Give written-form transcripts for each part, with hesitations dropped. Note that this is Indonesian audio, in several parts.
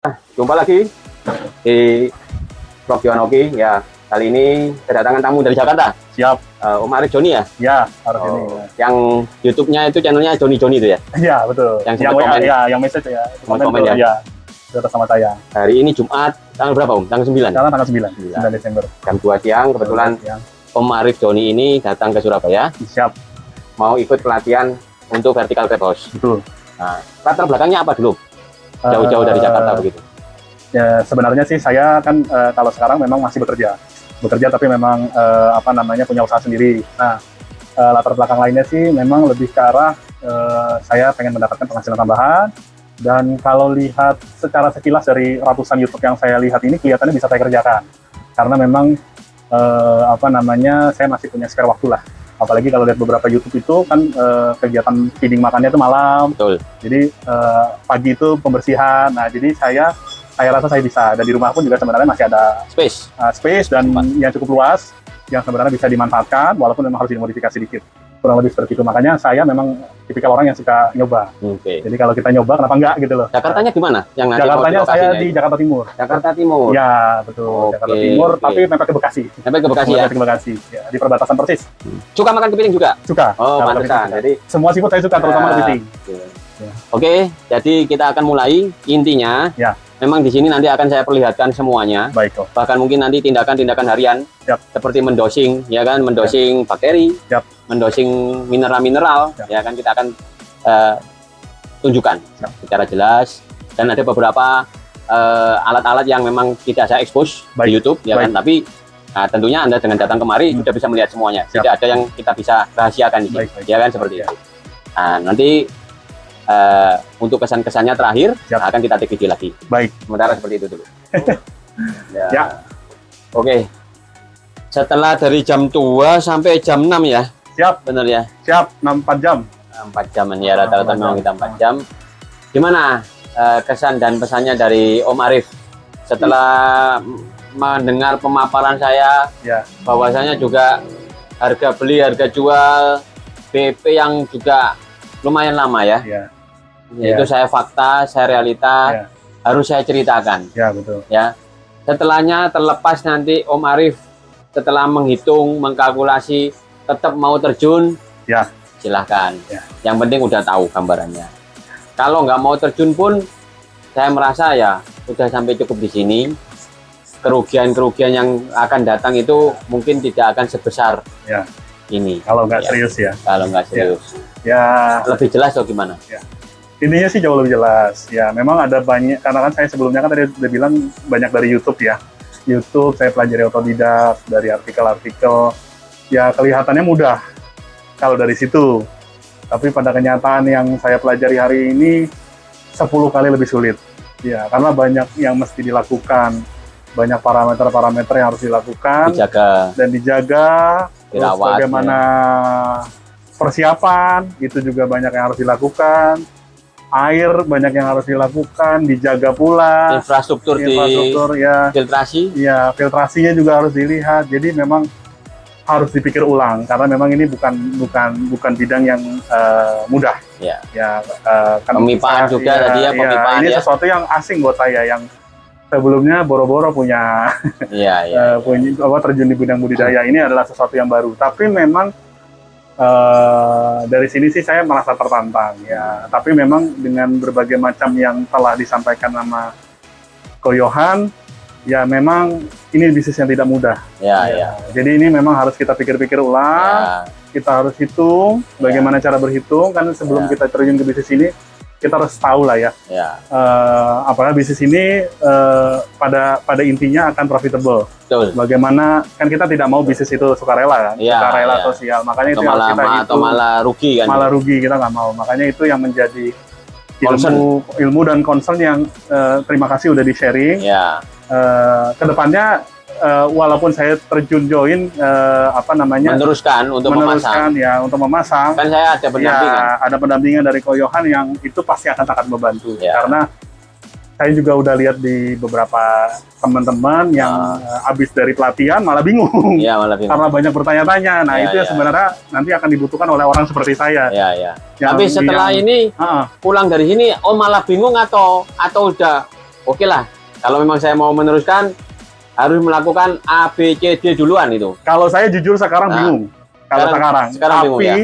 Jumpa lagi di Vlog Yonoki ya. Kali ini kedatangan tamu dari Jakarta. Siap. Om Arif Joni ya? Ya, harus ini. Ya. Yang YouTube-nya itu channelnya Joni itu ya? Iya, betul. Yang WA, komen. ya, yang message ya. Komen ya? Ya, sudah sama saya. Hari ini Jumat, tanggal berapa Om? Tanggal 9? Sekarang tanggal 9 Desember. Jam 2 siang, kebetulan Om Arif Joni ini datang ke Surabaya. Siap. Mau ikut pelatihan untuk vertical crab house. Betul. Nah, latar belakangnya apa dulu? Jauh-jauh dari Jakarta begitu. Ya, sebenarnya sih saya kan kalau sekarang memang masih bekerja tapi memang punya usaha sendiri. Nah, latar belakang lainnya sih memang lebih ke arah saya pengen mendapatkan penghasilan tambahan, dan kalau lihat secara sekilas dari ratusan YouTube yang saya lihat ini kelihatannya bisa saya kerjakan karena memang saya masih punya spare waktu lah. Apalagi kalau lihat beberapa YouTube itu kan kegiatan feeding makannya itu malam. Betul. Jadi pagi itu pembersihan. Nah, jadi saya rasa saya bisa, dan di rumah pun juga sebenarnya masih ada space dan yang cukup luas yang sebenarnya bisa dimanfaatkan walaupun memang harus dimodifikasi sedikit. Kurang lebih seperti itu. Makanya saya memang tipikal orang yang suka nyoba. Jadi kalau kita nyoba kenapa enggak gitu loh. Jakartanya di mana? Jakartanya saya di Jakarta Timur. Jakarta Timur. Ya, betul. Jakarta Timur, tapi mepet ke Bekasi. Mepet ke Bekasi ya? Mepet ke Bekasi. Ya, di perbatasan persis. Suka makan kepiting juga? Suka. Oh, pantesan. Jadi semua seafood saya suka, terutama kepiting. Oke, jadi kita akan mulai. Intinya memang di sini nanti akan saya perlihatkan semuanya. Baik, kok. Bahkan mungkin nanti tindakan-tindakan harian. Seperti mendosing, ya kan, mendosing bakteri, mendosing mineral-mineral, ya kan, kita akan tunjukkan secara jelas. Dan ada beberapa alat-alat yang memang tidak saya expose di YouTube, ya kan, tapi tentunya Anda dengan datang kemari sudah bisa melihat semuanya. Tidak ada yang kita bisa rahasiakan di sini, ya kan, seperti itu. Nah, nanti untuk kesan-kesannya terakhir akan kita take video lagi. Baik. Sementara seperti itu dulu. Oke. Setelah dari jam 2 sampai jam 6 ya? Siap. Benar ya? Siap, 4 jam. 4 jam ya, rata-rata memang kita 4 jam. Gimana kesan dan pesannya dari Om Arif setelah mendengar pemaparan saya, bahwasanya juga harga beli, harga jual, BP yang juga lumayan lama ya? Itu saya fakta, saya realita, harus saya ceritakan. Ya, betul. Ya. Setelahnya terlepas nanti Om Arif setelah menghitung, mengkalkulasi, tetap mau terjun, silahkan. Yang penting udah tahu gambarannya. Kalau nggak mau terjun pun, saya merasa ya udah sampai cukup di sini. Kerugian-kerugian yang akan datang itu mungkin tidak akan sebesar ini. Kalau nggak serius ya. Kalau nggak serius. Lebih jelas atau gimana? Intinya sih jauh lebih jelas. Ya, memang ada banyak, karena kan saya sebelumnya kan tadi udah bilang banyak dari YouTube ya. YouTube saya pelajari otodidak, dari artikel-artikel. Ya, kelihatannya mudah kalau dari situ. Tapi pada kenyataan yang saya pelajari hari ini 10 kali lebih sulit. Ya, karena banyak yang mesti dilakukan. Banyak parameter-parameter yang harus dilakukan. Dijaga. Terus bagaimana persiapan, itu juga banyak yang harus dilakukan. Air banyak yang harus dilakukan, dijaga pula. Infrastruktur ya. Filtrasi. Ya, filtrasinya juga harus dilihat. Jadi memang harus dipikir ulang karena memang ini bukan bidang yang mudah. Pemipaan juga tadi ya, pemipaan. Ini sesuatu yang asing buat saya, yang sebelumnya boro-boro punya terjun di bidang budidaya. Ini adalah sesuatu yang baru. Tapi memang dari sini sih saya merasa tertantang ya, tapi memang dengan berbagai macam yang telah disampaikan sama Ko Yohan, ya memang ini bisnis yang tidak mudah. Jadi ini memang harus kita pikir-pikir ulang, kita harus hitung bagaimana cara berhitung, kan sebelum kita terjun ke bisnis ini kita harus tahu lah ya. Apakah bisnis ini pada intinya akan profitable. Bagaimana, kan kita tidak mau bisnis itu sukarela kan, sukarela sosial. Makanya itu harus kita hitung. Atau malah rugi kan. Malah rugi, kita nggak mau. Makanya itu yang menjadi ilmu dan concern yang terima kasih udah di-sharing. Kedepannya walaupun saya terjun join meneruskan untuk memasang, kan saya ada pendampingan. Ada pendampingan dari Ko Yohan yang itu pasti akan sangat membantu. Karena saya juga udah lihat di beberapa teman-teman yang habis dari pelatihan malah bingung. Karena banyak bertanya-tanya. Nah, itu sebenarnya nanti akan dibutuhkan oleh orang seperti saya. Tapi setelah ini pulang dari sini, malah bingung atau udah oke lah. Kalau memang saya mau meneruskan, harus melakukan A, B, C, D duluan itu. Kalau saya jujur sekarang bingung. Kalau sekarang bingung ya.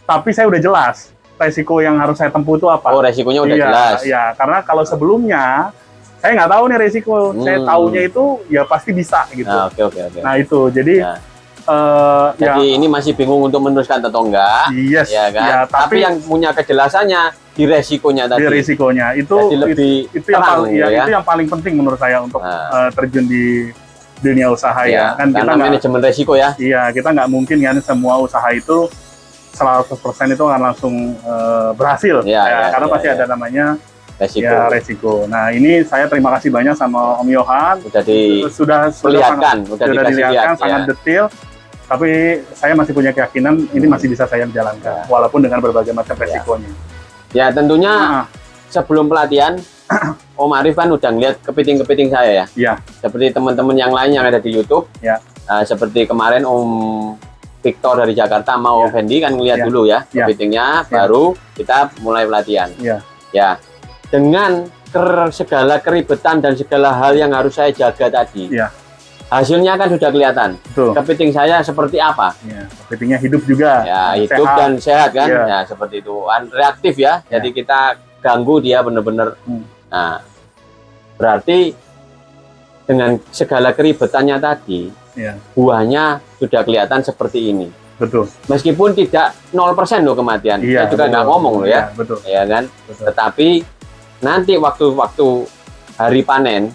Tapi saya udah jelas resiko yang harus saya tempuh itu apa. Oh, resikonya udah jelas. Iya, karena kalau sebelumnya saya nggak tahu nih resiko. Saya taunya itu ya pasti bisa gitu. Oke. Nah itu, jadi jadi ini masih bingung untuk meneruskan atau enggak. Yes. Ya kan? Ya, tapi yang punya kejelasannya di resikonya tadi. Di resikonya itu itu yang paling penting menurut saya untuk terjun di dunia usaha ya. Kan karena kita manajemen resiko ya. Iya, kita nggak mungkin kan semua usaha itu 100% itu akan langsung berhasil. Karena pasti ada namanya resiko. Nah, ini saya terima kasih banyak sama Om Yohan. Sudah dilihatkan sangat detail. Tapi saya masih punya keyakinan ini masih bisa saya jalankan, walaupun dengan berbagai macam resikonya. Ya, tentunya sebelum pelatihan, Om Arif kan udah ngeliat kepiting-kepiting saya ya. Iya. Seperti teman-teman yang lain yang ada di YouTube. Ya. Seperti kemarin Om Victor dari Jakarta sama Om Fendi kan ngeliat dulu ya kepitingnya, baru kita mulai pelatihan. Ya. Dengan segala keribetan dan segala hal yang harus saya jaga tadi. Hasilnya kan sudah kelihatan. Betul. Kepiting saya seperti apa? Kepitingnya hidup juga. Ya, hidup sehat. Dan sehat kan? Ya, seperti itu. Reaktif ya. Jadi kita ganggu dia benar-benar. Nah, berarti dengan segala keribetannya tadi, buahnya sudah kelihatan seperti ini. Betul. Meskipun tidak 0% loh kematian. Saya juga nggak ngomong loh ya. Betul. Ya kan? Betul. Tetapi nanti waktu hari panen,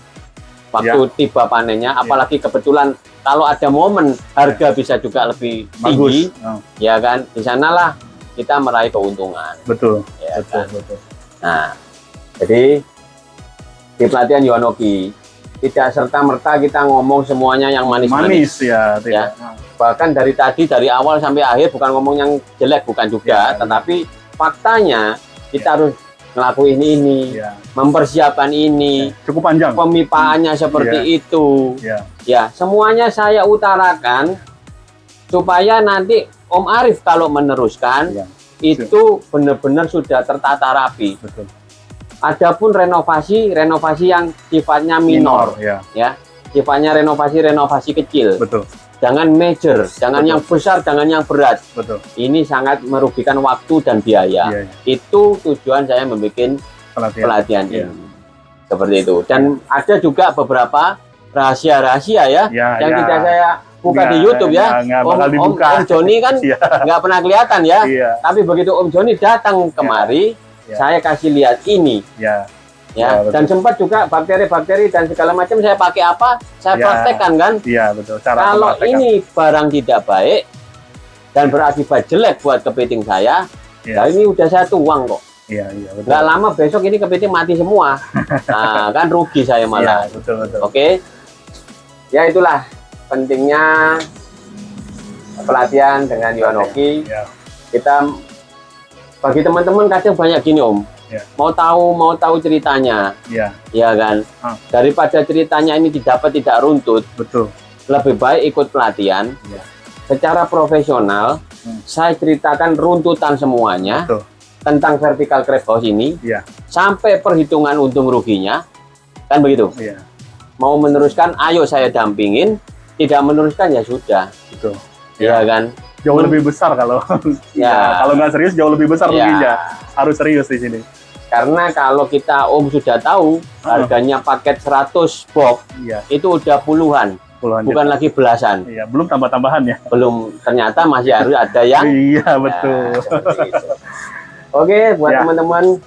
waktu tiba panennya, apalagi kebetulan kalau ada momen harga bisa juga lebih tinggi, ya kan, di sanalah kita meraih keuntungan. Betul. Ya, betul. Nah, jadi di pelatihan Yohanoki tidak serta-merta kita ngomong semuanya yang manis-manis. Ya. Bahkan dari awal sampai akhir bukan ngomong yang jelek, bukan juga, tetapi faktanya kita harus ngelakuin ini, mempersiapkan ini, cukup panjang. Pemipaannya seperti itu, ya semuanya saya utarakan supaya nanti Om Arif kalau meneruskan itu benar-benar sudah tertata rapi. Betul. Adapun renovasi yang sifatnya minor, ya, sifatnya renovasi kecil. Betul. Jangan major, jangan yang besar, jangan yang berat. Betul. Ini sangat merugikan waktu dan biaya. Itu tujuan saya membuat pelatihan ini. Seperti itu. Dan ada juga beberapa rahasia-rahasia ya, yang tidak saya buka di YouTube ya. Om Joni kan nggak pernah kelihatan ya. Tapi begitu Om Joni datang kemari, saya kasih lihat ini. Dan sempat juga bakteri-bakteri dan segala macam saya pakai apa, saya praktekkan kan. Iya, betul. Kalau ini barang tidak baik dan berakibat jelek buat kepiting saya, nah ini udah saya tuang kok. Betul. Nggak lama besok ini kepiting mati semua. Nah, kan rugi saya malah. Betul. Oke. Ya itulah pentingnya pelatihan dengan Yohanoki. Kita bagi teman-teman kadang banyak gini Om. Mau tahu ceritanya, ya kan. Daripada ceritanya ini tidak runtut, betul. Lebih baik ikut pelatihan secara profesional. Saya ceritakan runtutan semuanya tentang vertical crab house ini, sampai perhitungan untung ruginya, kan begitu. Mau meneruskan, ayo saya dampingin. Tidak meneruskan ya sudah, betul. Ya kan. Jauh lebih besar kalau kalau nggak serius jauh lebih besar ruginya. Harus serius di sini. Karena kalau kita Om sudah tahu harganya paket 100 box itu udah puluhan bukan lagi belasan. Belum tambah-tambahan ya. Belum, ternyata masih harus ada yang. Betul. Oke, buat teman-teman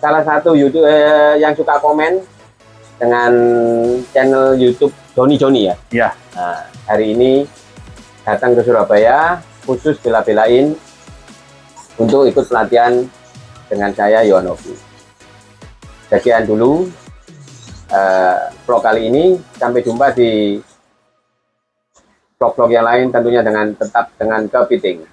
salah satu YouTube yang suka komen dengan channel YouTube Joni ya. Nah, hari ini datang ke Surabaya khusus bela-belain untuk ikut pelatihan dengan saya Yohanoki. Sekian dulu vlog kali ini, sampai jumpa di vlog-vlog yang lain tentunya tetap dengan kepiting.